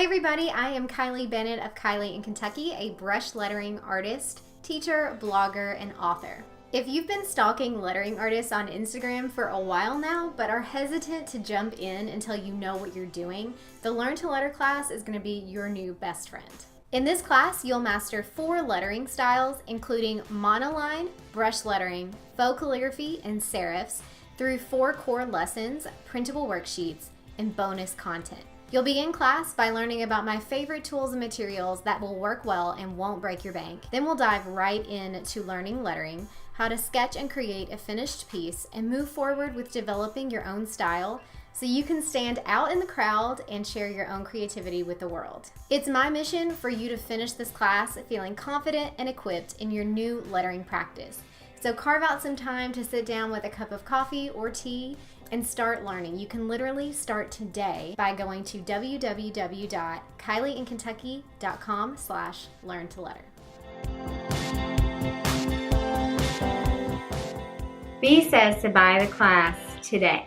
Hey everybody, I am Kylie Bennett of Kiley in Kentucky, a brush lettering artist, teacher, blogger, and author. If you've been stalking lettering artists on Instagram for a while now, but are hesitant to jump in until you know what you're doing, the Learn to Letter class is going to be your new best friend. In this class, you'll master 4 lettering styles, including monoline, brush lettering, faux calligraphy, and serifs, through 4 core lessons, printable worksheets, and bonus content. You'll begin class by learning about my favorite tools and materials that will work well and won't break your bank. Then we'll dive right into learning lettering, how to sketch and create a finished piece, and move forward with developing your own style so you can stand out in the crowd and share your own creativity with the world. It's my mission for you to finish this class feeling confident and equipped in your new lettering practice. So carve out some time to sit down with a cup of coffee or tea and start learning. You can literally start today by going to www.kileyinkentucky.com/learn-to-letter. B says to buy the class today.